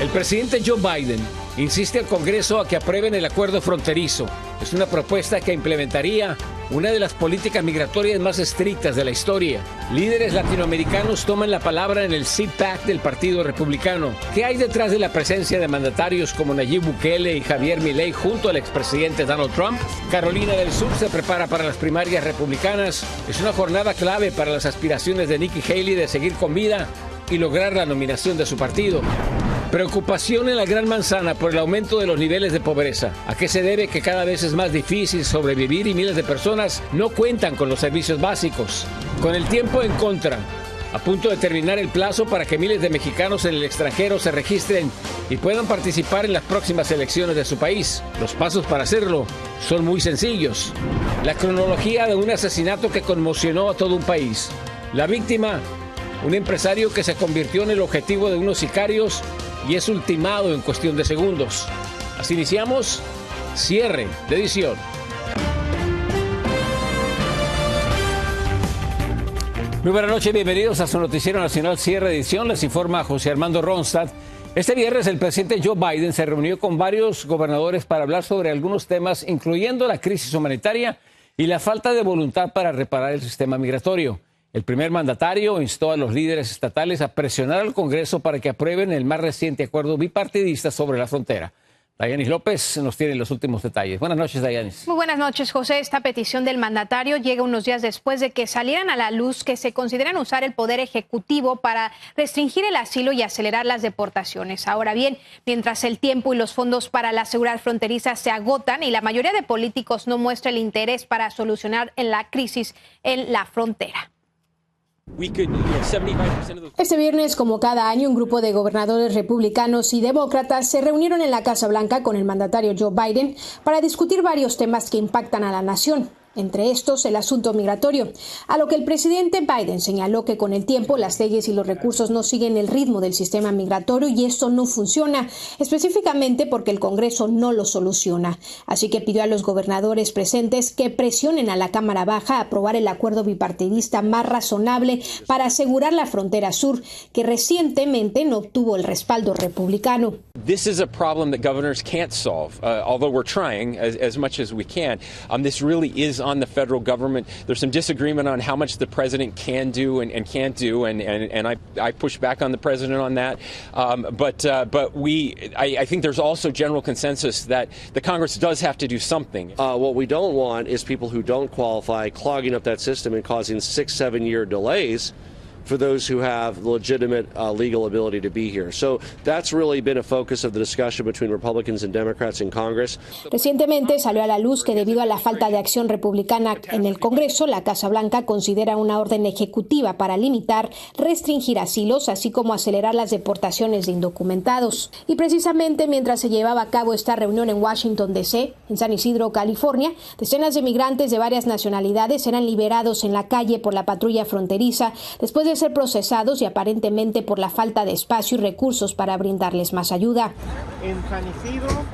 El presidente Joe Biden insiste al Congreso a que aprueben el acuerdo fronterizo. Es una propuesta que implementaría una de las políticas migratorias más estrictas de la historia. Líderes latinoamericanos toman la palabra en el CPAC del Partido Republicano. ¿Qué hay detrás de la presencia de mandatarios como Nayib Bukele y Javier Milei junto al expresidente Donald Trump? Carolina del Sur se prepara para las primarias republicanas. Es una jornada clave para las aspiraciones de Nikki Haley de seguir con vida y lograr la nominación de su partido. Preocupación en la Gran Manzana por el aumento de los niveles de pobreza. ¿A qué se debe que cada vez es más difícil sobrevivir y miles de personas no cuentan con los servicios básicos? Con el tiempo en contra, a punto de terminar el plazo para que miles de mexicanos en el extranjero se registren y puedan participar en las próximas elecciones de su país. Los pasos para hacerlo son muy sencillos. La cronología de un asesinato que conmocionó a todo un país. La víctima, un empresario que se convirtió en el objetivo de unos sicarios y es ultimado en cuestión de segundos. Así iniciamos cierre de edición. Muy buenas noches, bienvenidos a su noticiero nacional cierre de edición. Les informa José Armando Ronstadt. Este viernes el presidente Joe Biden se reunió con varios gobernadores para hablar sobre algunos temas, incluyendo la crisis humanitaria y la falta de voluntad para reparar el sistema migratorio. El primer mandatario instó a los líderes estatales a presionar al Congreso para que aprueben el más reciente acuerdo bipartidista sobre la frontera. Dayanis López nos tiene los últimos detalles. Buenas noches, Dayanis. Muy buenas noches, José. Esta petición del mandatario llega unos días después de que salieran a la luz que se consideran usar el poder ejecutivo para restringir el asilo y acelerar las deportaciones. Ahora bien, mientras el tiempo y los fondos para la seguridad fronteriza se agotan y la mayoría de políticos no muestra el interés para solucionar la crisis en la frontera. Este viernes, como cada año, un grupo de gobernadores republicanos y demócratas se reunieron en la Casa Blanca con el mandatario Joe Biden para discutir varios temas que impactan a la nación. Entre estos, el asunto migratorio, a lo que el presidente Biden señaló que con el tiempo las leyes y los recursos no siguen el ritmo del sistema migratorio y esto no funciona, específicamente porque el Congreso no lo soluciona. Así que pidió a los gobernadores presentes que presionen a la Cámara Baja a aprobar el acuerdo bipartidista más razonable para asegurar la frontera sur, que recientemente no obtuvo el respaldo republicano. This is a problem that governors can't solve, although we're trying as much as we can. This really is on the federal government. There's some disagreement on how much the president can do and can't do, and I push back on the president on that. But I think there's also general consensus that the Congress does have to do something. What we don't want is people who don't qualify clogging up that system and causing 6-7 year delays for those who have legitimate legal ability to be here. So that's really been a focus of the discussion between Republicans and Democrats in Congress. Recientemente salió a la luz que debido a la falta de acción republicana en el Congreso, la Casa Blanca considera una orden ejecutiva para limitar, restringir asilos, así como acelerar las deportaciones de indocumentados. Y precisamente mientras se llevaba a cabo esta reunión en Washington, D.C., en San Isidro, California, decenas de migrantes de varias nacionalidades eran liberados en la calle por la patrulla fronteriza después de ser procesados y aparentemente por la falta de espacio y recursos para brindarles más ayuda.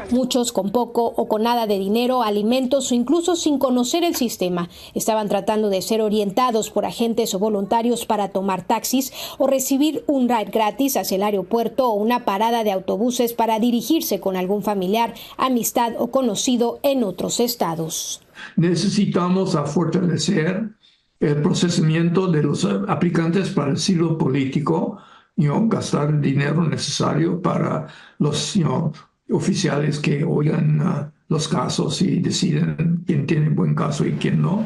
Muchos con poco o con nada de dinero, alimentos o incluso sin conocer el sistema, estaban tratando de ser orientados por agentes o voluntarios para tomar taxis o recibir un ride gratis hacia el aeropuerto o una parada de autobuses para dirigirse con algún familiar, amistad o conocido en otros estados. Necesitamos fortalecer el procesamiento de los aplicantes para el asilo político, gastar el dinero necesario para los oficiales que oigan los casos y deciden quién tiene buen caso y quién no.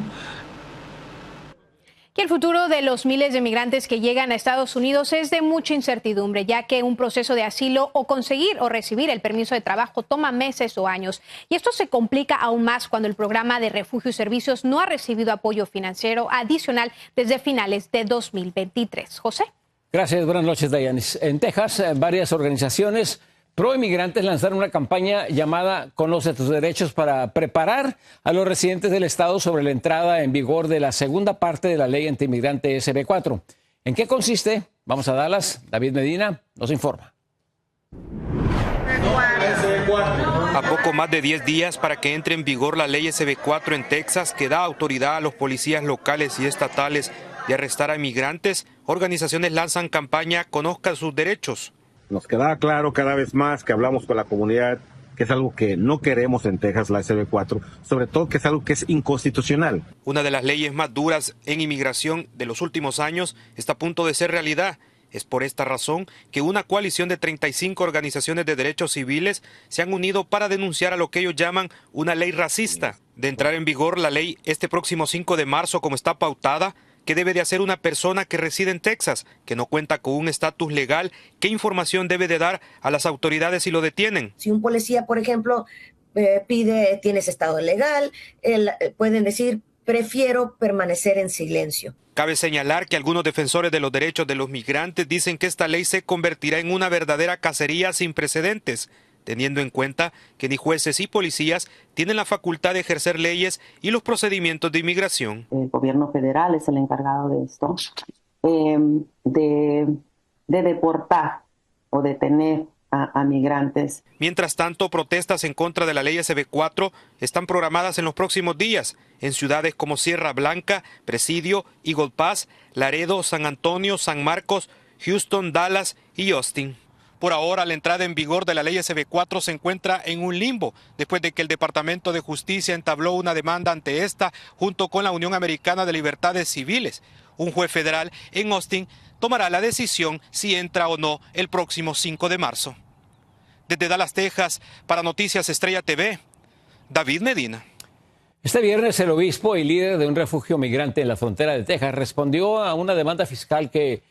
Y el futuro de los miles de migrantes que llegan a Estados Unidos es de mucha incertidumbre, ya que un proceso de asilo o conseguir o recibir el permiso de trabajo toma meses o años. Y esto se complica aún más cuando el programa de refugio y servicios no ha recibido apoyo financiero adicional desde finales de 2023. José. Gracias, buenas noches, Dayanis. En Texas, varias organizaciones pro-inmigrantes lanzaron una campaña llamada Conoce tus derechos para preparar a los residentes del estado sobre la entrada en vigor de la segunda parte de la ley antimigrante SB4. ¿En qué consiste? Vamos a Dallas. David Medina nos informa. A poco más de 10 días para que entre en vigor la ley SB4 en Texas, que da autoridad a los policías locales y estatales de arrestar a inmigrantes, organizaciones lanzan campaña Conozca sus derechos. Nos queda claro cada vez más que hablamos con la comunidad que es algo que no queremos en Texas, la SB4, sobre todo que es algo que es inconstitucional. Una de las leyes más duras en inmigración de los últimos años está a punto de ser realidad. Es por esta razón que una coalición de 35 organizaciones de derechos civiles se han unido para denunciar a lo que ellos llaman una ley racista. De entrar en vigor la ley este próximo 5 de marzo como está pautada, ¿qué debe de hacer una persona que reside en Texas, que no cuenta con un estatus legal? ¿Qué información debe de dar a las autoridades si lo detienen? Si un policía, por ejemplo, pide, ¿tienes estado legal? Pueden decir, prefiero permanecer en silencio. Cabe señalar que algunos defensores de los derechos de los migrantes dicen que esta ley se convertirá en una verdadera cacería sin precedentes, teniendo en cuenta que ni jueces y policías tienen la facultad de ejercer leyes y los procedimientos de inmigración. El gobierno federal es el encargado de esto, de deportar o detener a migrantes. Mientras tanto, protestas en contra de la ley SB4 están programadas en los próximos días en ciudades como Sierra Blanca, Presidio, Eagle Pass, Laredo, San Antonio, San Marcos, Houston, Dallas y Austin. Por ahora, la entrada en vigor de la ley SB4 se encuentra en un limbo, después de que el Departamento de Justicia entabló una demanda ante esta junto con la Unión Americana de Libertades Civiles. Un juez federal en Austin tomará la decisión si entra o no el próximo 5 de marzo. Desde Dallas, Texas, para Noticias Estrella TV, David Medina. Este viernes el obispo y líder de un refugio migrante en la frontera de Texas respondió a una demanda fiscal que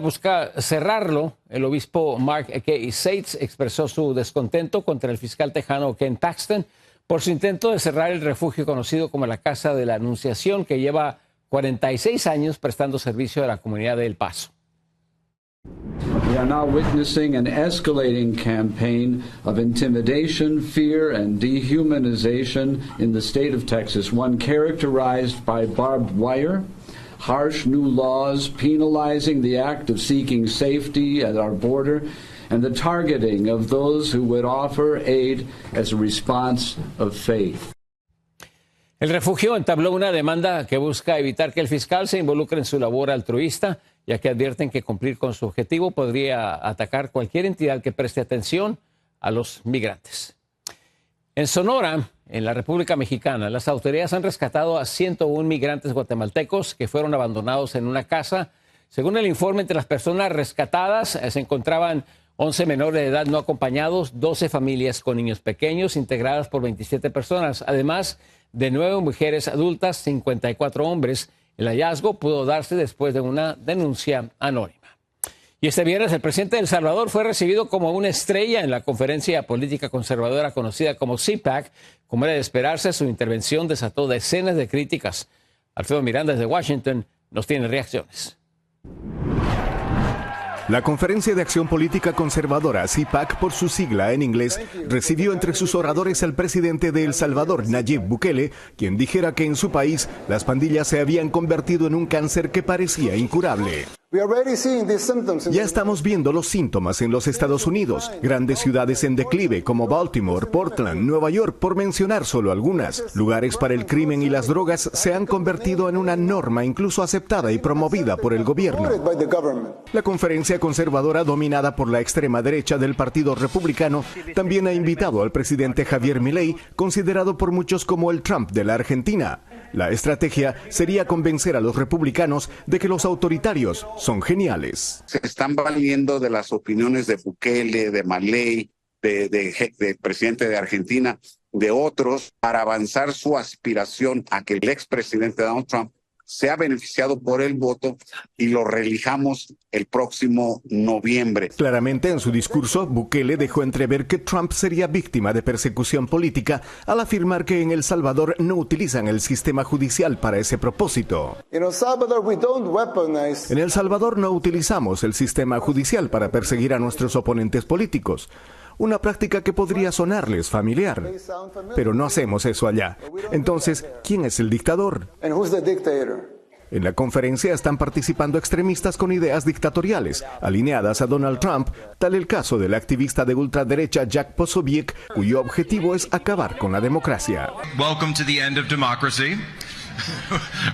busca cerrarlo. El obispo Mark K. Seitz expresó su descontento contra el fiscal tejano Ken Paxton por su intento de cerrar el refugio conocido como la Casa de la Anunciación, que lleva 46 años prestando servicio a la comunidad de El Paso. We are now witnessing an escalating campaign of intimidation, fear, and dehumanization in the state of Texas, one characterized by barbed wire, harsh new laws penalizing the act of seeking safety at our border, and the targeting of those who would offer aid as a response of faith. El refugio entabló una demanda que busca evitar que el fiscal se involucre en su labor altruista, ya que advierten que cumplir con su objetivo podría atacar cualquier entidad que preste atención a los migrantes. En Sonora, en la República Mexicana, las autoridades han rescatado a 101 migrantes guatemaltecos que fueron abandonados en una casa. Según el informe, entre las personas rescatadas se encontraban 11 menores de edad no acompañados, 12 familias con niños pequeños integradas por 27 personas, además de 9 mujeres adultas, 54 hombres. El hallazgo pudo darse después de una denuncia anónima. Y este viernes el presidente de El Salvador fue recibido como una estrella en la conferencia política conservadora conocida como CPAC. Como era de esperarse, su intervención desató decenas de críticas. Alfredo Miranda desde Washington nos tiene reacciones. La Conferencia de Acción Política Conservadora, CPAC por su sigla en inglés, recibió entre sus oradores al presidente de El Salvador, Nayib Bukele, quien dijera que en su país las pandillas se habían convertido en un cáncer que parecía incurable. Ya estamos viendo los síntomas en los Estados Unidos, grandes ciudades en declive como Baltimore, Portland, Nueva York, por mencionar solo algunas. Lugares para el crimen y las drogas se han convertido en una norma incluso aceptada y promovida por el gobierno. La conferencia conservadora, dominada por la extrema derecha del Partido Republicano, también ha invitado al presidente Javier Milei, considerado por muchos como el Trump de la Argentina. La estrategia sería convencer a los republicanos de que los autoritarios son geniales. Se están valiendo de las opiniones de Bukele, de Milei, de presidente de Argentina, de otros, para avanzar su aspiración a que el expresidente Donald Trump sea beneficiado por el voto y lo reelijamos el próximo noviembre. Claramente en su discurso, Bukele dejó entrever que Trump sería víctima de persecución política al afirmar que en El Salvador no utilizan el sistema judicial para ese propósito. En El Salvador no utilizamos el sistema judicial para perseguir a nuestros oponentes políticos. Una práctica que podría sonarles familiar, pero no hacemos eso allá. Entonces, ¿quién es el dictador? En la conferencia están participando extremistas con ideas dictatoriales, alineadas a Donald Trump, tal el caso del activista de ultraderecha Jack Posobiec, cuyo objetivo es acabar con la democracia. Welcome to the end of democracy.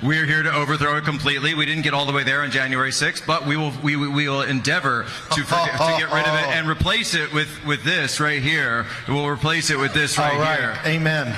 We're here to overthrow it completely. We didn't get all the way there on January 6th, but we will endeavor to get rid of it and replace it with this right here. We'll replace it with this right here. Amen.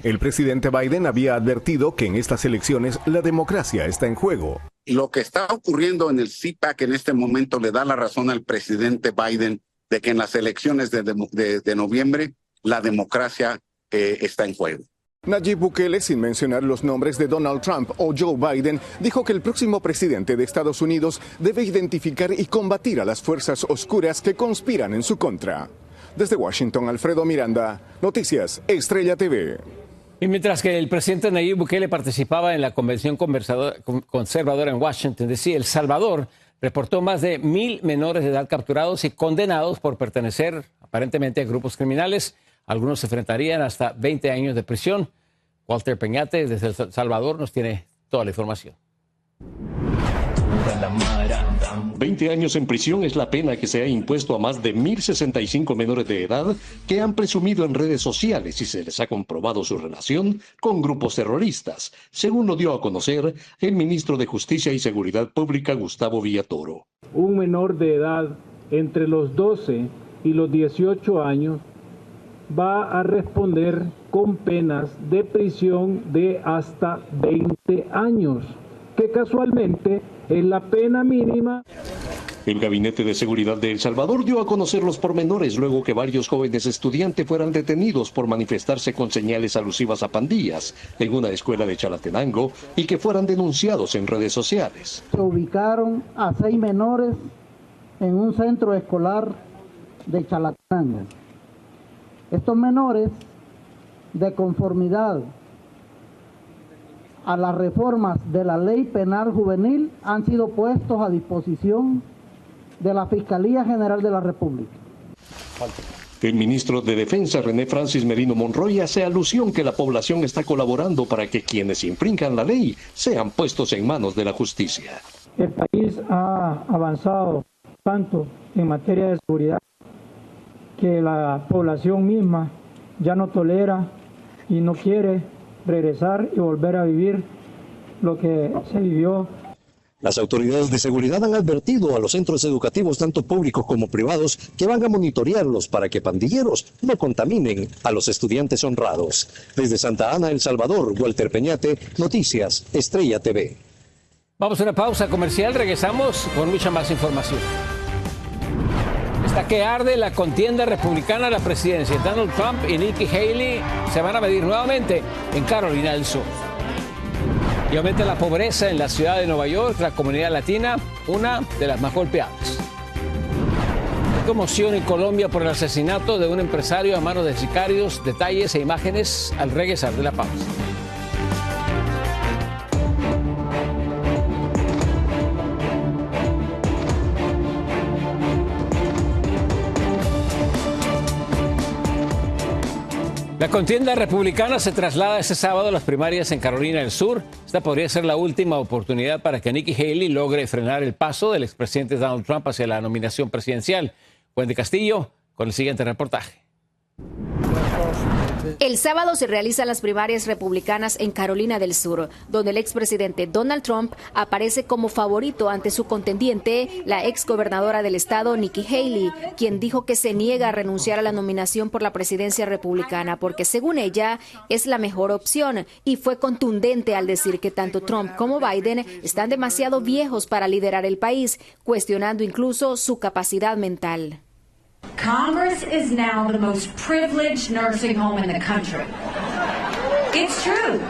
El presidente Biden había advertido que en estas elecciones la democracia está en juego. Lo que está ocurriendo en el CPAC en este momento le da la razón al presidente Biden de que en las elecciones de noviembre la democracia está en juego. Nayib Bukele, sin mencionar los nombres de Donald Trump o Joe Biden, dijo que el próximo presidente de Estados Unidos debe identificar y combatir a las fuerzas oscuras que conspiran en su contra. Desde Washington, Alfredo Miranda, Noticias Estrella TV. Y mientras que el presidente Nayib Bukele participaba en la convención conservadora en Washington, D.C., El Salvador reportó más de 1,000 menores de edad capturados y condenados por pertenecer aparentemente a grupos criminales. Algunos se enfrentarían hasta 20 años de prisión. Walter Peñate, desde El Salvador, nos tiene toda la información. 20 años en prisión es la pena que se ha impuesto a más de 1,065 menores de edad que han presumido en redes sociales y se les ha comprobado su relación con grupos terroristas, según lo dio a conocer el ministro de Justicia y Seguridad Pública, Gustavo Villatoro. Un menor de edad entre los 12 y los 18 años va a responder con penas de prisión de hasta 20 años, que casualmente es la pena mínima. El Gabinete de Seguridad de El Salvador dio a conocer los pormenores luego que varios jóvenes estudiantes fueran detenidos por manifestarse con señales alusivas a pandillas en una escuela de Chalatenango y que fueran denunciados en redes sociales. Se ubicaron a 6 menores en un centro escolar de Chalatenango. Estos menores, de conformidad a las reformas de la Ley Penal Juvenil, han sido puestos a disposición de la Fiscalía General de la República. El ministro de Defensa, René Francis Merino Monroy, hace alusión que la población está colaborando para que quienes infrinjan la ley sean puestos en manos de la justicia. El país ha avanzado tanto en materia de seguridad que la población misma ya no tolera y no quiere regresar y volver a vivir lo que se vivió. Las autoridades de seguridad han advertido a los centros educativos, tanto públicos como privados, que van a monitorearlos para que pandilleros no contaminen a los estudiantes honrados. Desde Santa Ana, El Salvador, Walter Peñate, Noticias Estrella TV. Vamos a una pausa comercial, regresamos con mucha más información. Está que arde la contienda republicana a la presidencia. Donald Trump y Nikki Haley se van a medir nuevamente en Carolina del Sur. Y aumenta la pobreza en la ciudad de Nueva York, la comunidad latina, una de las más golpeadas. Hay conmoción en Colombia por el asesinato de un empresario a manos de sicarios. Detalles e imágenes al regresar de la pausa. La contienda republicana se traslada este sábado a las primarias en Carolina del Sur. Esta podría ser la última oportunidad para que Nikki Haley logre frenar el paso del expresidente Donald Trump hacia la nominación presidencial. Wendy Castillo con el siguiente reportaje. El sábado se realizan las primarias republicanas en Carolina del Sur, donde el expresidente Donald Trump aparece como favorito ante su contendiente, la exgobernadora del estado, Nikki Haley, quien dijo que se niega a renunciar a la nominación por la presidencia republicana porque, según ella, es la mejor opción, y fue contundente al decir que tanto Trump como Biden están demasiado viejos para liderar el país, cuestionando incluso su capacidad mental. Congress is now the most privileged nursing home in the country. It's true.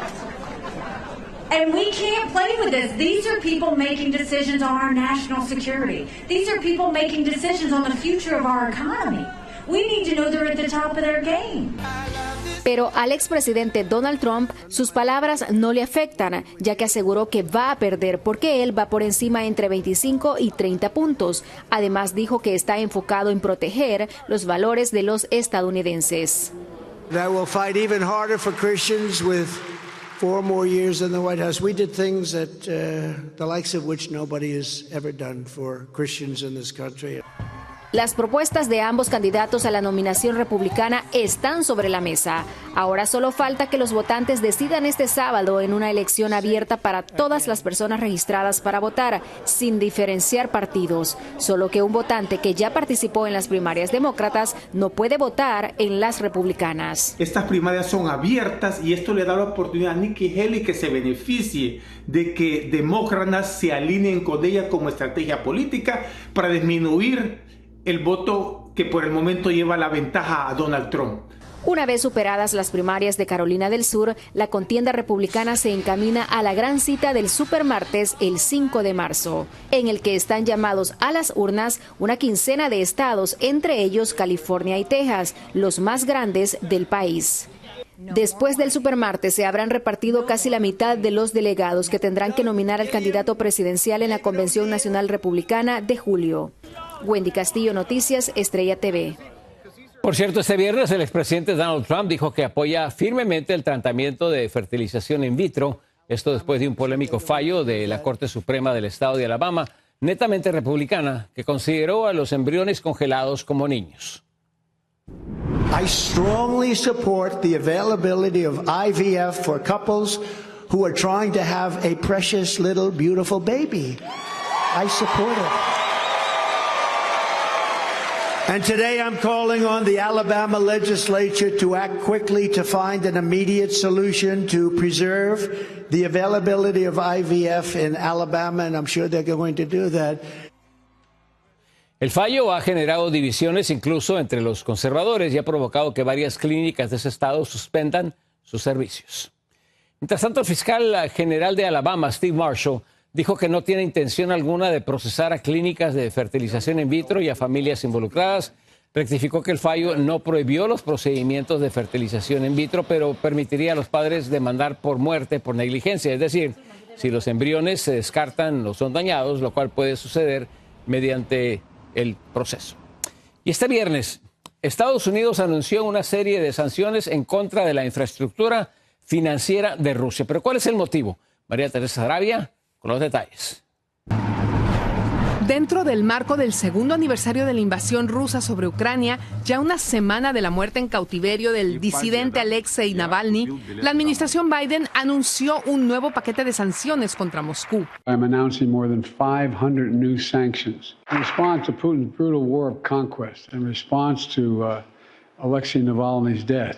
And we can't play with this. These are people making decisions on our national security. These are people making decisions on the future of our economy. We need to know they're at the top of their game. Pero al expresidente Donald Trump sus palabras no le afectan, ya que aseguró que va a perder porque él va por encima entre 25 y 30 puntos. Además dijo que está enfocado en proteger los valores de los estadounidenses. I will fight even harder for Christians with 4 more years in the White House. We did things that the likes of which nobody has ever done for Christians in this country. Las propuestas de ambos candidatos a la nominación republicana están sobre la mesa. Ahora solo falta que los votantes decidan este sábado en una elección abierta para todas las personas registradas para votar, sin diferenciar partidos. Solo que un votante que ya participó en las primarias demócratas no puede votar en las republicanas. Estas primarias son abiertas y esto le da la oportunidad a Nikki Haley que se beneficie de que demócratas se alineen con ella como estrategia política para disminuir el voto que por el momento lleva la ventaja a Donald Trump. Una vez superadas las primarias de Carolina del Sur, la contienda republicana se encamina a la gran cita del supermartes el 5 de marzo, en el que están llamados a las urnas una quincena de estados, entre ellos California y Texas, los más grandes del país. Después del supermartes se habrán repartido casi la mitad de los delegados que tendrán que nominar al candidato presidencial en la Convención Nacional Republicana de julio. Wendy Castillo, Noticias, Estrella TV. Por cierto, este viernes el expresidente Donald Trump dijo que apoya firmemente el tratamiento de fertilización in vitro. Esto después de un polémico fallo de la Corte Suprema del Estado de Alabama, netamente republicana, que consideró a los embriones congelados como niños. I strongly support the availability of IVF for couples who are trying to have a precious little beautiful baby. I support it. And today I'm calling on the Alabama legislature to act quickly to find an immediate solution to preserve the availability of IVF in Alabama, and I'm sure they're going to do that. El fallo ha generado divisiones incluso entre los conservadores y ha provocado que varias clínicas de ese estado suspendan sus servicios. Mientras tanto, el fiscal general de Alabama, Steve Marshall, dijo que no tiene intención alguna de procesar a clínicas de fertilización in vitro y a familias involucradas. Rectificó que el fallo no prohibió los procedimientos de fertilización in vitro, pero permitiría a los padres demandar por muerte por negligencia. Es decir, si los embriones se descartan o son dañados, lo cual puede suceder mediante el proceso. Y este viernes, Estados Unidos anunció una serie de sanciones en contra de la infraestructura financiera de Rusia. ¿Pero cuál es el motivo? María Teresa Sarabia con los detalles. Dentro del marco del segundo aniversario de la invasión rusa sobre Ucrania, ya una semana de la muerte en cautiverio del disidente Alexei Navalny, la administración Biden anunció un nuevo paquete de sanciones contra Moscú. I'm announcing more than 500 new sanctions in response to Putin's brutal war of conquest, in response to Alexei Navalny's death.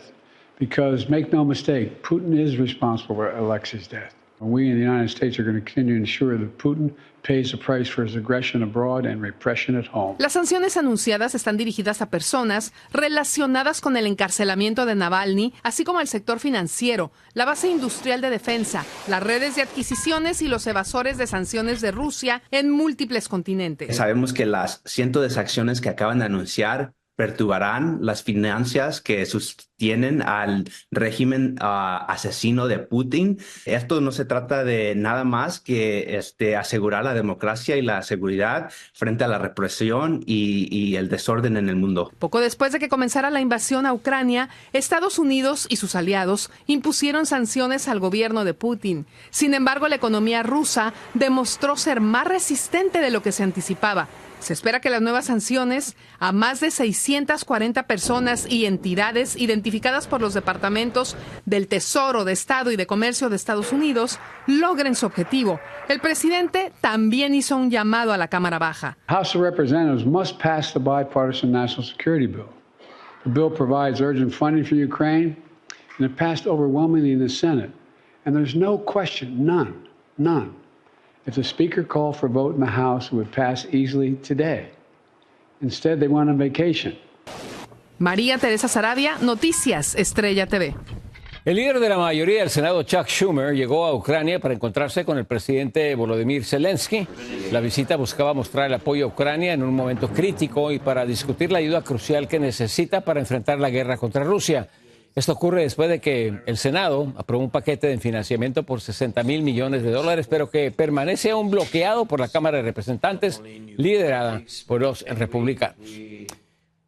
Because make no mistake, Putin is responsible for Alexei's death. And we in the United States are going to continue to ensure that Putin pays the price for his aggression abroad and repression at home. Las sanciones anunciadas están dirigidas a personas relacionadas con el encarcelamiento de Navalny, así como al sector financiero, la base industrial de defensa, las redes de adquisiciones y los evasores de sanciones de Rusia en múltiples continentes. Sabemos que las cientos de sanciones que acaban de anunciar perturbarán las finanzas que sostienen al régimen asesino de Putin. Esto no se trata de nada más que asegurar la democracia y la seguridad frente a la represión y el desorden en el mundo. Poco después de que comenzara la invasión a Ucrania, Estados Unidos y sus aliados impusieron sanciones al gobierno de Putin. Sin embargo, la economía rusa demostró ser más resistente de lo que se anticipaba. Se espera que las nuevas sanciones a más de 640 personas y entidades identificadas por los departamentos del Tesoro, de Estado y de Comercio de Estados Unidos logren su objetivo. El presidente también hizo un llamado a la Cámara Baja. House of Representatives must pass the bipartisan National Security Bill. The bill provides urgent funding for Ukraine, and it passed overwhelmingly in the Senate. And there's no question, none. If the Speaker called for a vote in the House, it would pass easily today. Instead, they went on vacation. María Teresa Sarabia, Noticias, Estrella TV. El líder de la mayoría del Senado, Chuck Schumer, llegó a Ucrania para encontrarse con el presidente Volodymyr Zelensky. La visita buscaba mostrar el apoyo a Ucrania en un momento crítico y para discutir la ayuda crucial que necesita para enfrentar la guerra contra Rusia. Esto ocurre después de que el Senado aprobó un paquete de financiamiento por $60,000 millones, pero que permanece aún bloqueado por la Cámara de Representantes, liderada por los republicanos.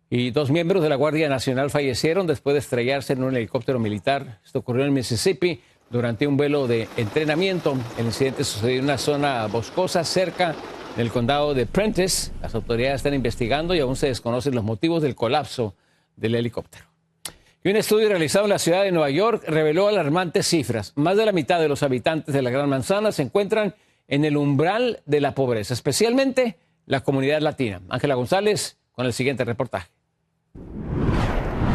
Y 2 miembros de la Guardia Nacional fallecieron después de estrellarse en un helicóptero militar. Esto ocurrió en Mississippi durante un vuelo de entrenamiento. El incidente sucedió en una zona boscosa cerca en el condado de Prentice. Las autoridades están investigando y aún se desconocen los motivos del colapso del helicóptero. Y un estudio realizado en la ciudad de Nueva York reveló alarmantes cifras. Más de la mitad de los habitantes de la Gran Manzana se encuentran en el umbral de la pobreza, especialmente la comunidad latina. Ángela González con el siguiente reportaje.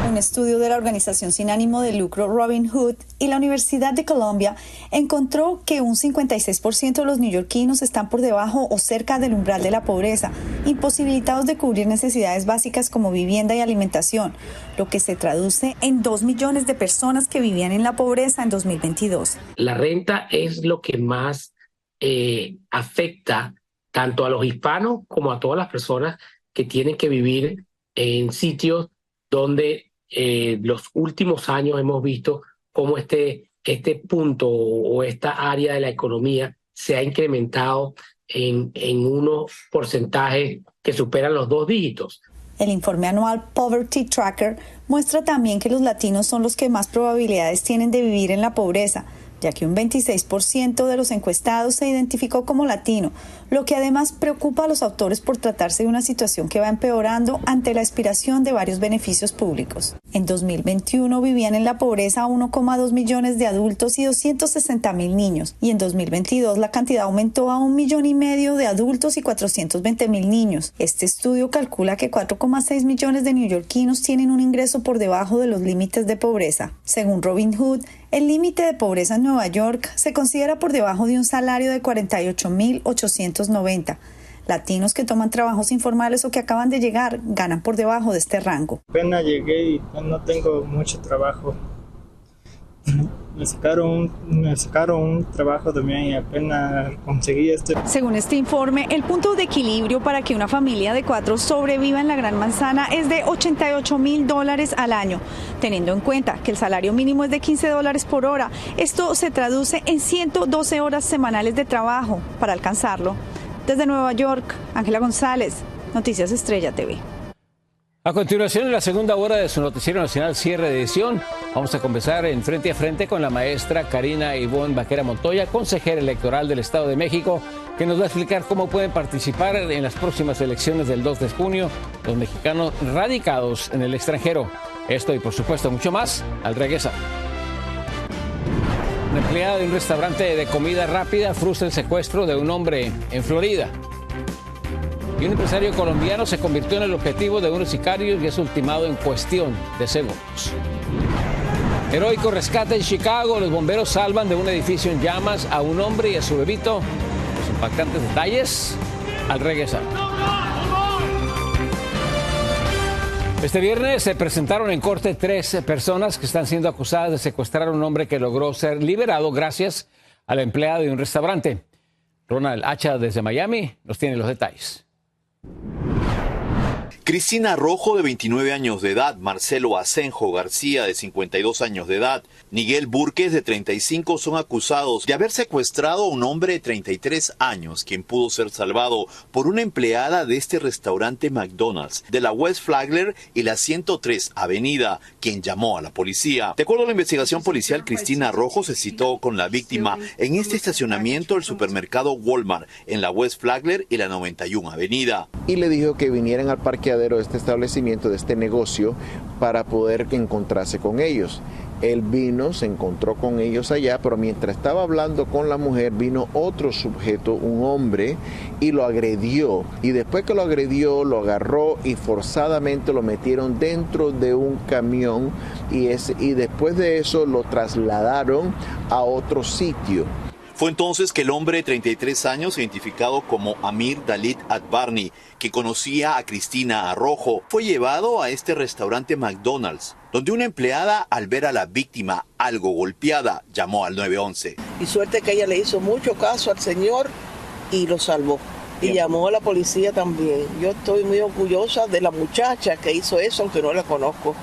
Un estudio de la organización sin ánimo de lucro Robin Hood y la Universidad de Columbia encontró que un 56% de los neoyorquinos están por debajo o cerca del umbral de la pobreza, imposibilitados de cubrir necesidades básicas como vivienda y alimentación, lo que se traduce en 2 millones de personas que vivían en la pobreza en 2022. La renta es lo que más afecta tanto a los hispanos como a todas las personas que tienen que vivir en sitios donde los últimos años hemos visto cómo este punto o esta área de la economía se ha incrementado en unos porcentajes que superan los 2 dígitos. El informe anual Poverty Tracker muestra también que los latinos son los que más probabilidades tienen de vivir en la pobreza, ya que un 26% de los encuestados se identificó como latino, lo que además preocupa a los autores por tratarse de una situación que va empeorando ante la expiración de varios beneficios públicos. En 2021 vivían en la pobreza 1,2 millones de adultos y 260,000 niños, y en 2022 la cantidad aumentó a 1,5 millones de adultos y 420,000 niños. Este estudio calcula que 4,6 millones de neoyorquinos tienen un ingreso por debajo de los límites de pobreza. Según Robin Hood, el límite de pobreza en Nueva York se considera por debajo de un salario de $48,890. Latinos que toman trabajos informales o que acaban de llegar ganan por debajo de este rango. Apenas llegué y no tengo mucho trabajo. Me sacaron un trabajo también y apenas conseguí este. Según este informe, el punto de equilibrio para que una familia de 4 sobreviva en la Gran Manzana es de $88,000 al año, teniendo en cuenta que el salario mínimo es de $15 por hora. Esto se traduce en 112 horas semanales de trabajo para alcanzarlo. Desde Nueva York, Ángela González, Noticias Estrella TV. A continuación, en la segunda hora de su Noticiero Nacional Cierre de Edición, vamos a conversar en Frente a Frente con la maestra Karina Ivonne Vaquera Montoya, consejera electoral del Estado de México, que nos va a explicar cómo pueden participar en las próximas elecciones del 2 de junio los mexicanos radicados en el extranjero. Esto y por supuesto mucho más al regresar. Una empleada de un restaurante de comida rápida frustra el secuestro de un hombre en Florida. Y un empresario colombiano se convirtió en el objetivo de unos sicarios y es ultimado en cuestión de segundos. Heroico rescate en Chicago. Los bomberos salvan de un edificio en llamas a un hombre y a su bebito. Los impactantes detalles al regresar. Este viernes se presentaron en corte 3 personas que están siendo acusadas de secuestrar a un hombre que logró ser liberado gracias a la empleada de un restaurante. Ronald Hacha desde Miami nos tiene los detalles. Cristina Rojo, de 29 años de edad, Marcelo Asenjo García, de 52 años de edad, Miguel Burques, de 35, son acusados de haber secuestrado a un hombre de 33 años, quien pudo ser salvado por una empleada de este restaurante McDonald's de la West Flagler y la 103 Avenida, quien llamó a la policía. De acuerdo a la investigación policial, Cristina Rojo se citó con la víctima en este estacionamiento del supermercado Walmart en la West Flagler y la 91 Avenida. Y le dijo que vinieran al parqueadero de este establecimiento, de este negocio, para poder encontrarse con ellos. Él vino, se encontró con ellos allá, pero mientras estaba hablando con la mujer, vino otro sujeto, un hombre, y lo agredió. Y después que lo agredió, lo agarró y forzadamente lo metieron dentro de un camión y después de eso lo trasladaron a otro sitio. Fue entonces que el hombre de 33 años, identificado como Amir Dalit Adbarni, que conocía a Cristina Rojo, fue llevado a este restaurante McDonald's, donde una empleada, al ver a la víctima algo golpeada, llamó al 911. Y suerte que ella le hizo mucho caso al señor y lo salvó. Y llamó a la policía también. Yo estoy muy orgullosa de la muchacha que hizo eso, aunque no la conozco.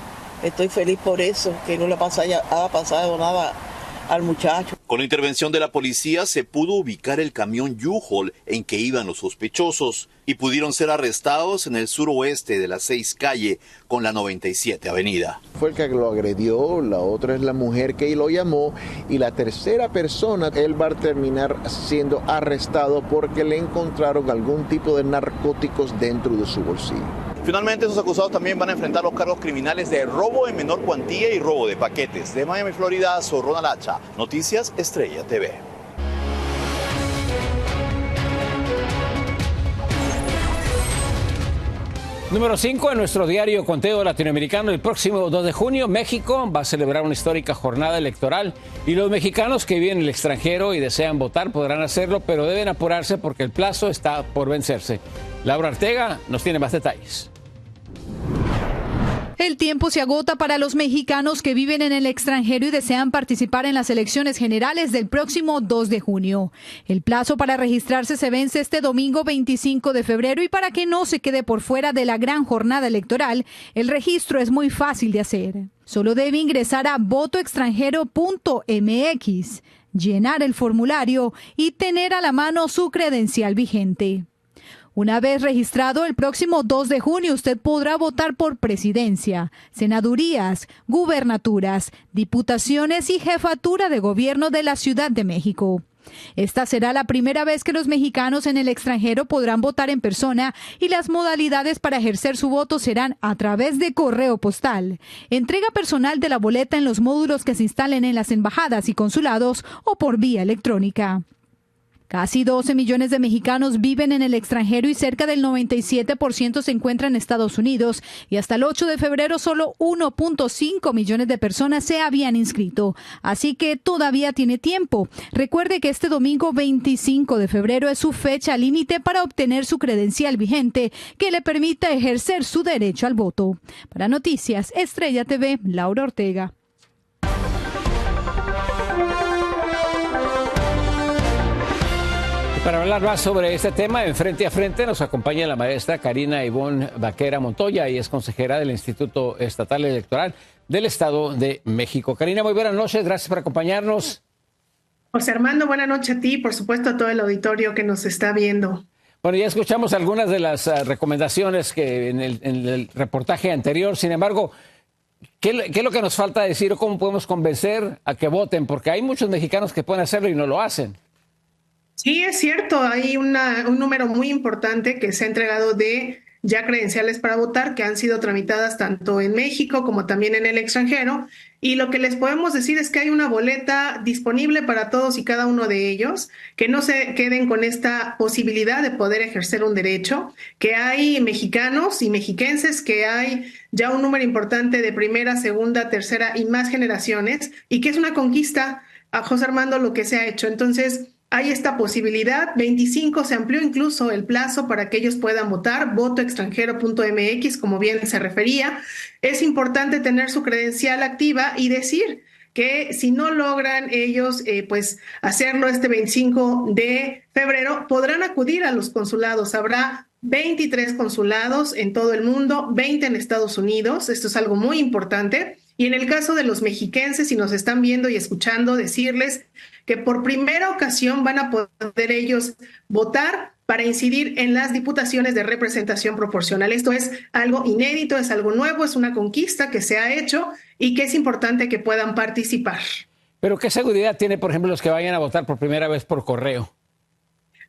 Estoy feliz por eso, que no le haya pasado nada al muchacho. Con la intervención de la policía se pudo ubicar el camión U-Haul en que iban los sospechosos y pudieron ser arrestados en el suroeste de la 6 calle con la 97 avenida. Fue el que lo agredió, la otra es la mujer que lo llamó y la tercera persona, él va a terminar siendo arrestado porque le encontraron algún tipo de narcóticos dentro de su bolsillo. Finalmente, esos acusados también van a enfrentar los cargos criminales de robo en menor cuantía y robo de paquetes. De Miami, Florida, soy Ronald Hacha. Noticias Estrella TV. Número 5 en nuestro diario Conteo Latinoamericano. El próximo 2 de junio, México va a celebrar una histórica jornada electoral y los mexicanos que viven en el extranjero y desean votar podrán hacerlo, pero deben apurarse porque el plazo está por vencerse. Laura Ortega nos tiene más detalles. El tiempo se agota para los mexicanos que viven en el extranjero y desean participar en las elecciones generales del próximo 2 de junio. El plazo para registrarse se vence este domingo 25 de febrero y para que no se quede por fuera de la gran jornada electoral, el registro es muy fácil de hacer. Solo debe ingresar a votoextranjero.mx, llenar el formulario y tener a la mano su credencial vigente. Una vez registrado, el próximo 2 de junio usted podrá votar por presidencia, senadurías, gubernaturas, diputaciones y jefatura de gobierno de la Ciudad de México. Esta será la primera vez que los mexicanos en el extranjero podrán votar en persona y las modalidades para ejercer su voto serán a través de correo postal, entrega personal de la boleta en los módulos que se instalen en las embajadas y consulados o por vía electrónica. Casi 12 millones de mexicanos viven en el extranjero y cerca del 97% se encuentra en Estados Unidos y hasta el 8 de febrero solo 1.5 millones de personas se habían inscrito. Así que todavía tiene tiempo. Recuerde que este domingo 25 de febrero es su fecha límite para obtener su credencial vigente que le permita ejercer su derecho al voto. Para Noticias Estrella TV, Laura Ortega. Para hablar más sobre este tema, en Frente a Frente nos acompaña la maestra Karina Ivonne Vaquera Montoya y es consejera del Instituto Estatal Electoral del Estado de México. Karina, muy buenas noches, gracias por acompañarnos. José Armando, buenas noches a ti y por supuesto a todo el auditorio que nos está viendo. Bueno, ya escuchamos algunas de las recomendaciones que en el reportaje anterior, sin embargo, ¿qué es lo que nos falta decir o cómo podemos convencer a que voten? Porque hay muchos mexicanos que pueden hacerlo y no lo hacen. Sí, es cierto, hay un número muy importante que se ha entregado de ya credenciales para votar que han sido tramitadas tanto en México como también en el extranjero. Y lo que les podemos decir es que hay una boleta disponible para todos y cada uno de ellos, que no se queden con esta posibilidad de poder ejercer un derecho, que hay mexicanos y mexiquenses, que hay ya un número importante de primera, segunda, tercera y más generaciones, y que es una conquista, a José Armando, lo que se ha hecho. Entonces, hay esta posibilidad. 25 se amplió incluso el plazo para que ellos puedan votar, votoextranjero.mx, como bien se refería. Es importante tener su credencial activa y decir que si no logran ellos pues hacerlo este 25 de febrero, podrán acudir a los consulados. Habrá 23 consulados en todo el mundo, 20 en Estados Unidos. Esto es algo muy importante. Y en el caso de los mexiquenses, si nos están viendo y escuchando, decirles que por primera ocasión van a poder ellos votar para incidir en las diputaciones de representación proporcional. Esto es algo inédito, es algo nuevo, es una conquista que se ha hecho y que es importante que puedan participar. ¿Pero qué seguridad tiene, por ejemplo, los que vayan a votar por primera vez por correo?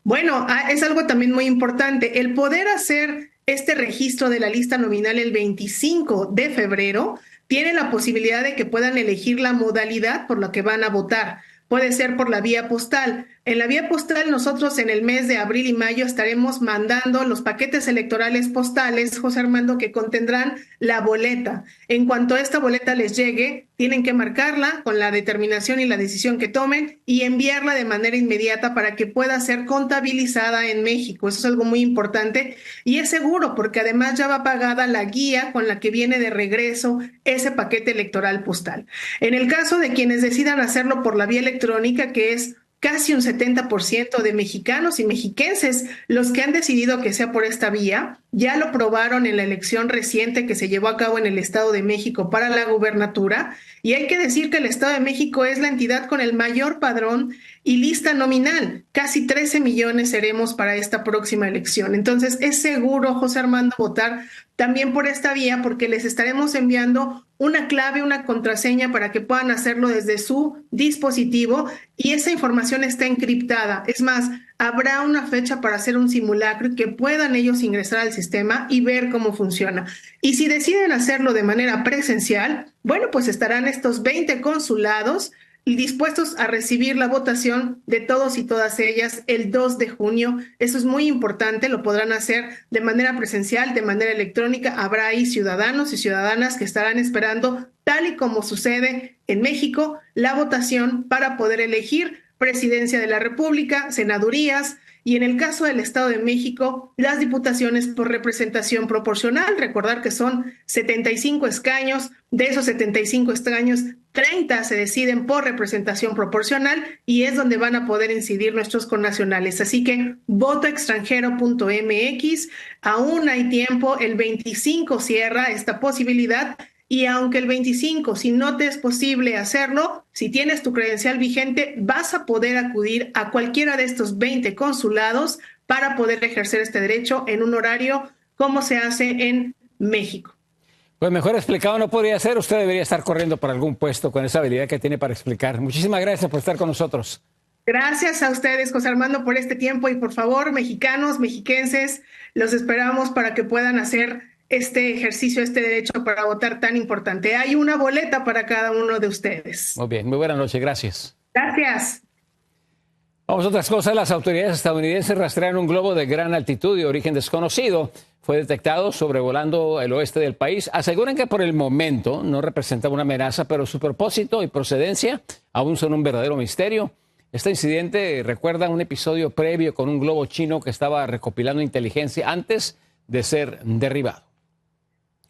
Bueno, es algo también muy importante. El poder hacer este registro de la lista nominal el 25 de febrero tiene la posibilidad de que puedan elegir la modalidad por la que van a votar. Puede ser por la vía postal. En la vía postal nosotros en el mes de abril y mayo estaremos mandando los paquetes electorales postales, José Armando, que contendrán la boleta. En cuanto a esta boleta les llegue, tienen que marcarla con la determinación y la decisión que tomen y enviarla de manera inmediata para que pueda ser contabilizada en México. Eso es algo muy importante y es seguro porque además ya va pagada la guía con la que viene de regreso ese paquete electoral postal. En el caso de quienes decidan hacerlo por la vía electrónica, que es casi un 70% de mexicanos y mexiquenses los que han decidido que sea por esta vía, ya lo probaron en la elección reciente que se llevó a cabo en el Estado de México para la gubernatura, y hay que decir que el Estado de México es la entidad con el mayor padrón y lista nominal. Casi 13 millones seremos para esta próxima elección. Entonces, es seguro, José Armando, votar también por esta vía, porque les estaremos enviando una clave, una contraseña para que puedan hacerlo desde su dispositivo, y esa información está encriptada. Es más, habrá una fecha para hacer un simulacro y que puedan ellos ingresar al sistema y ver cómo funciona. Y si deciden hacerlo de manera presencial, bueno, pues estarán estos 20 consulados dispuestos a recibir la votación de todos y todas ellas el 2 de junio. Eso es muy importante, lo podrán hacer de manera presencial, de manera electrónica. Habrá ahí ciudadanos y ciudadanas que estarán esperando, tal y como sucede en México, la votación para poder elegir presidencia de la República, senadurías, y en el caso del Estado de México, las diputaciones por representación proporcional. Recordar que son 75 escaños, de esos 75 escaños, 30 se deciden por representación proporcional, y es donde van a poder incidir nuestros connacionales. Así que votoextranjero.mx, aún hay tiempo, el 25 cierra esta posibilidad. Y aunque el 25, si no te es posible hacerlo, si tienes tu credencial vigente, vas a poder acudir a cualquiera de estos 20 consulados para poder ejercer este derecho en un horario como se hace en México. Pues mejor explicado no podría ser. Usted debería estar corriendo por algún puesto con esa habilidad que tiene para explicar. Muchísimas gracias por estar con nosotros. Gracias a ustedes, José Armando, por este tiempo, y por favor, mexicanos, mexiquenses, los esperamos para que puedan hacer este ejercicio, este derecho para votar tan importante. Hay una boleta para cada uno de ustedes. Muy bien, muy buenas noches, gracias. Gracias. Vamos a otras cosas. Las autoridades estadounidenses rastrean un globo de gran altitud de origen desconocido. Fue detectado sobrevolando el oeste del país. Aseguran que por el momento no representa una amenaza, pero su propósito y procedencia aún son un verdadero misterio. Este incidente recuerda un episodio previo con un globo chino que estaba recopilando inteligencia antes de ser derribado.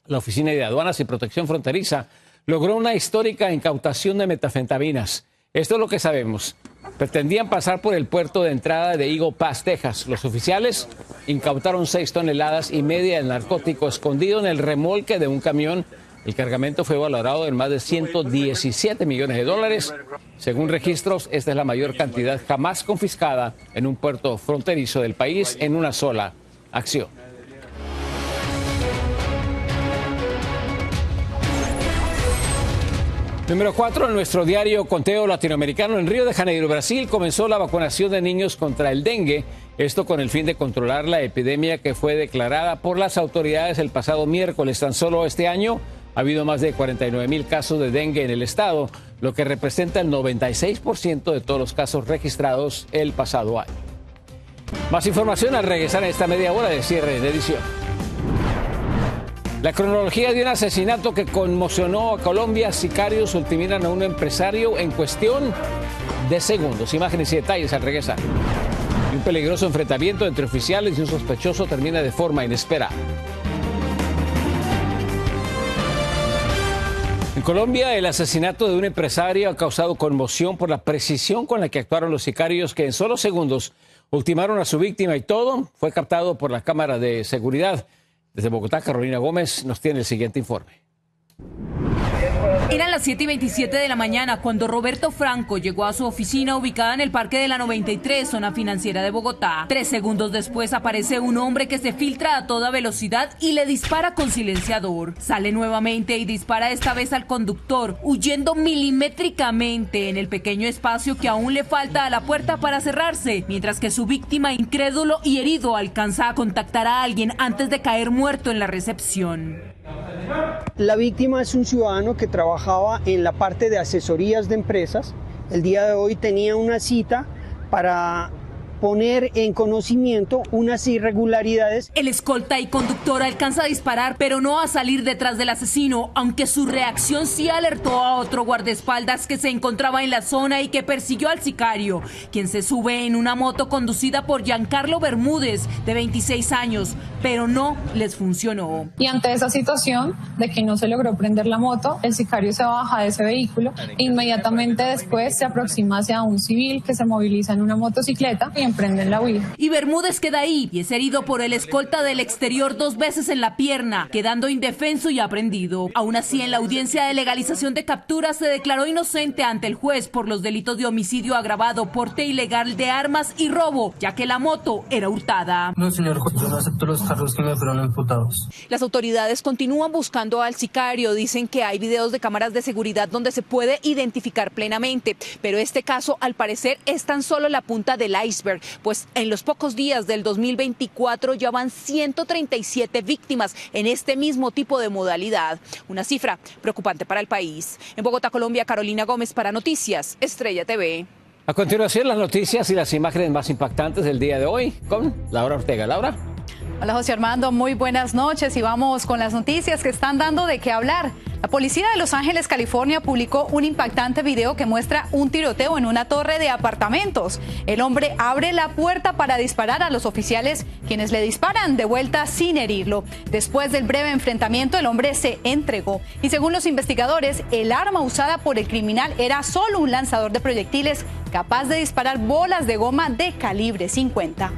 La Oficina de Aduanas y Protección Fronteriza logró una histórica incautación de metanfetaminas. Esto es lo que sabemos. Pretendían pasar por el puerto de entrada de Eagle Pass, Texas. Los oficiales incautaron 6,5 toneladas del narcótico escondido en el remolque de un camión. El cargamento fue valorado en más de $117 millones. Según registros, esta es la mayor cantidad jamás confiscada en un puerto fronterizo del país en una sola acción. Número 4, en nuestro diario Conteo Latinoamericano. En Río de Janeiro, Brasil, comenzó la vacunación de niños contra el dengue. Esto con el fin de controlar la epidemia que fue declarada por las autoridades el pasado miércoles. Tan solo este año ha habido más de 49,000 casos de dengue en el estado, lo que representa el 96% de todos los casos registrados el pasado año. Más información al regresar en esta media hora de cierre de edición. La cronología de un asesinato que conmocionó a Colombia. Sicarios ultiman a un empresario en cuestión de segundos. Imágenes y detalles al regresar. Y un peligroso enfrentamiento entre oficiales y un sospechoso termina de forma inesperada. En Colombia, el asesinato de un empresario ha causado conmoción por la precisión con la que actuaron los sicarios, que en solo segundos ultimaron a su víctima, y todo fue captado por la cámara de seguridad. Desde Bogotá, Carolina Gómez nos tiene el siguiente informe. Eran las 7:27 de la mañana cuando Roberto Franco llegó a su oficina ubicada en el Parque de la 93, zona financiera de Bogotá. 3 segundos después aparece un hombre que se filtra a toda velocidad y le dispara con silenciador. Sale nuevamente y dispara esta vez al conductor, huyendo milimétricamente en el pequeño espacio que aún le falta a la puerta para cerrarse, mientras que su víctima, incrédulo y herido, alcanza a contactar a alguien antes de caer muerto en la recepción. La víctima es un ciudadano que trabajaba en la parte de asesorías de empresas. El día de hoy tenía una cita para poner en conocimiento unas irregularidades. El escolta y conductor alcanza a disparar, pero no a salir detrás del asesino, aunque su reacción sí alertó a otro guardaespaldas que se encontraba en la zona y que persiguió al sicario, quien se sube en una moto conducida por Giancarlo Bermúdez, de 26 años, pero no les funcionó. Y ante esa situación de que no se logró prender la moto, el sicario se baja de ese vehículo e inmediatamente después se aproxima hacia un civil que se moviliza en una motocicleta y emprenden la huida. Y Bermúdez queda ahí y es herido por el escolta del exterior 2 veces en la pierna, quedando indefenso y aprendido. Aún así, en la audiencia de legalización de captura se declaró inocente ante el juez por los delitos de homicidio agravado, porte ilegal de armas y robo, ya que la moto era hurtada. No, señor juez, yo no acepto los cargos que me fueron imputados. Las autoridades continúan buscando al sicario. Dicen que hay videos de cámaras de seguridad donde se puede identificar plenamente, pero este caso al parecer es tan solo la punta del iceberg, pues en los pocos días del 2024 ya van 137 víctimas en este mismo tipo de modalidad. Una cifra preocupante para el país. En Bogotá, Colombia, Carolina Gómez para Noticias Estrella TV. A continuación, las noticias y las imágenes más impactantes del día de hoy con Laura Ortega. Laura. Hola José Armando, muy buenas noches y vamos con las noticias que están dando de qué hablar. La policía de Los Ángeles, California, publicó un impactante video que muestra un tiroteo en una torre de apartamentos. El hombre abre la puerta para disparar a los oficiales, quienes le disparan de vuelta sin herirlo. Después del breve enfrentamiento, el hombre se entregó. Y según los investigadores, el arma usada por el criminal era solo un lanzador de proyectiles capaz de disparar bolas de goma de calibre 50.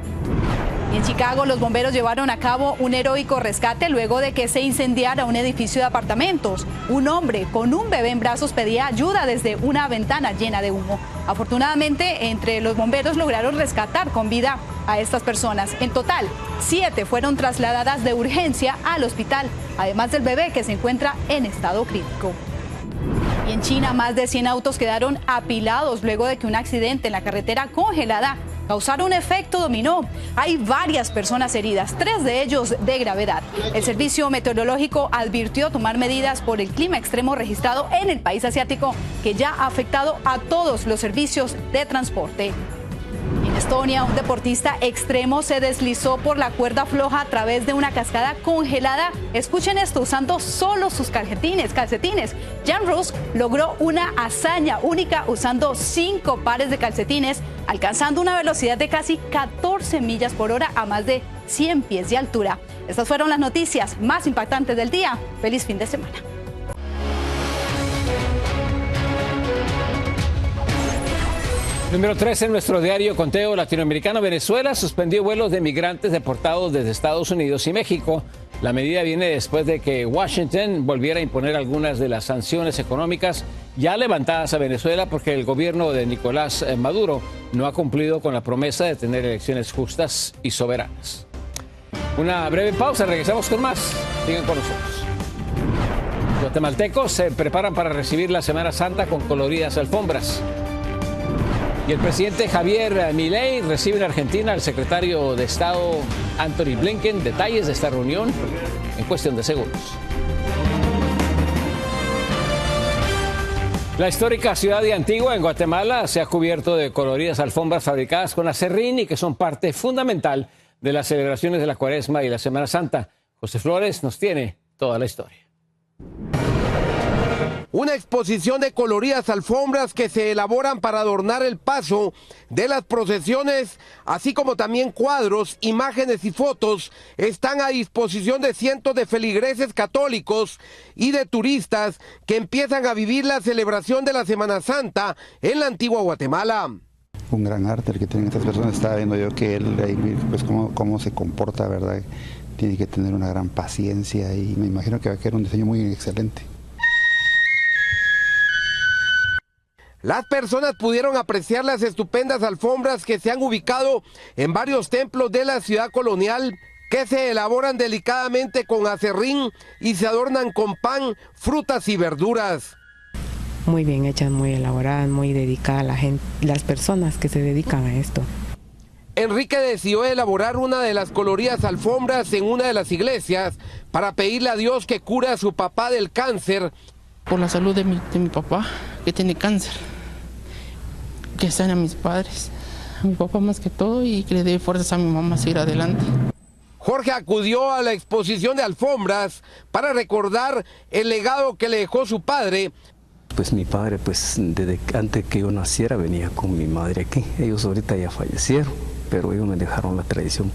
Y en Chicago, los bomberos llevaron a cabo un heroico rescate luego de que se incendiara un edificio de apartamentos. Un hombre con un bebé en brazos pedía ayuda desde una ventana llena de humo. Afortunadamente, entre los bomberos lograron rescatar con vida a estas personas. En total, 7 fueron trasladadas de urgencia al hospital, además del bebé que se encuentra en estado crítico. Y en China, más de 100 autos quedaron apilados luego de que un accidente en la carretera congelada causara un efecto dominó. Hay varias personas heridas, 3 de ellos de gravedad. El servicio meteorológico advirtió tomar medidas por el clima extremo registrado en el país asiático, que ya ha afectado a todos los servicios de transporte. En Estonia, un deportista extremo se deslizó por la cuerda floja a través de una cascada congelada. Escuchen esto, usando solo sus calcetines. Jan Rus logró una hazaña única usando 5 pares de calcetines, alcanzando una velocidad de casi 14 millas por hora a más de 100 pies de altura. Estas fueron las noticias más impactantes del día. Feliz fin de semana. Número 3 en nuestro diario conteo latinoamericano. Venezuela suspendió vuelos de migrantes deportados desde Estados Unidos y México. La medida viene después de que Washington volviera a imponer algunas de las sanciones económicas ya levantadas a Venezuela porque el gobierno de Nicolás Maduro no ha cumplido con la promesa de tener elecciones justas y soberanas. Una breve pausa, regresamos con más. Sigan con nosotros. Guatemaltecos se preparan para recibir la Semana Santa con coloridas alfombras. Y el presidente Javier Milei recibe en Argentina al secretario de Estado Antony Blinken. Detalles de esta reunión en cuestión de segundos. La histórica ciudad de Antigua, en Guatemala, se ha cubierto de coloridas alfombras fabricadas con acerrín y que son parte fundamental de las celebraciones de la Cuaresma y la Semana Santa. José Flores nos tiene toda la historia. Una exposición de coloridas alfombras que se elaboran para adornar el paso de las procesiones, así como también cuadros, imágenes y fotos, están a disposición de cientos de feligreses católicos y de turistas que empiezan a vivir la celebración de la Semana Santa en la Antigua Guatemala. Un gran arte el que tienen estas personas. Estaba viendo yo que él, pues cómo se comporta, ¿verdad? Tiene que tener una gran paciencia y me imagino que va a quedar un diseño muy excelente. Las personas pudieron apreciar las estupendas alfombras que se han ubicado en varios templos de la ciudad colonial, que se elaboran delicadamente con acerrín y se adornan con pan, frutas y verduras. Muy bien hechas, muy elaboradas, muy dedicadas a la gente, las personas que se dedican a esto. Enrique decidió elaborar una de las coloridas alfombras en una de las iglesias para pedirle a Dios que cure a su papá del cáncer. Por la salud de mi papá, que tiene cáncer, que sane a mis padres, a mi papá más que todo, y que le dé fuerzas a mi mamá a seguir adelante. Jorge acudió a la exposición de alfombras para recordar el legado que le dejó su padre. Pues mi padre, pues desde antes que yo naciera venía con mi madre aquí. Ellos ahorita ya fallecieron, pero ellos me dejaron la tradición.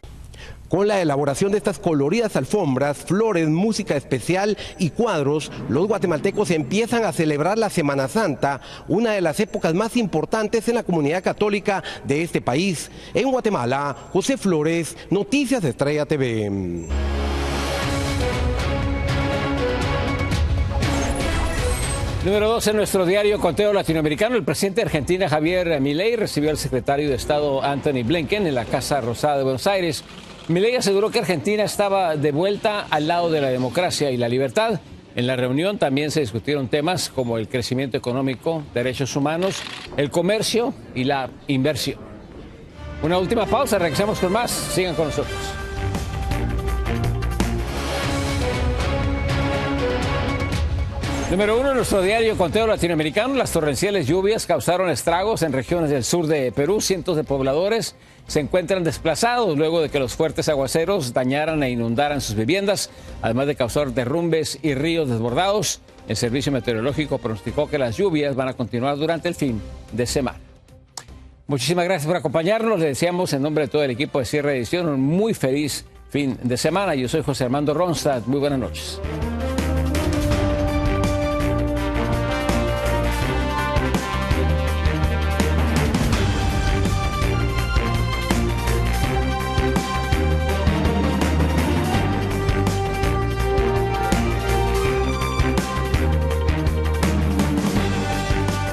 Con la elaboración de estas coloridas alfombras, flores, música especial y cuadros, los guatemaltecos empiezan a celebrar la Semana Santa, una de las épocas más importantes en la comunidad católica de este país. En Guatemala, José Flores, Noticias Estrella TV. Número 2 en nuestro diario Conteo Latinoamericano. El presidente de Argentina, Javier Milei, recibió al secretario de Estado Anthony Blinken en la Casa Rosada de Buenos Aires. Milei aseguró que Argentina estaba de vuelta al lado de la democracia y la libertad. En la reunión también se discutieron temas como el crecimiento económico, derechos humanos, el comercio y la inversión. Una última pausa, regresamos con más. Sigan con nosotros. Número 1 en nuestro diario Conteo Latinoamericano. Las torrenciales lluvias causaron estragos en regiones del sur de Perú. Cientos de pobladores se encuentran desplazados luego de que los fuertes aguaceros dañaran e inundaran sus viviendas, además de causar derrumbes y ríos desbordados. El Servicio Meteorológico pronosticó que las lluvias van a continuar durante el fin de semana. Muchísimas gracias por acompañarnos. Les deseamos en nombre de todo el equipo de Cierre de Edición un muy feliz fin de semana. Yo soy José Armando Ronstadt. Muy buenas noches.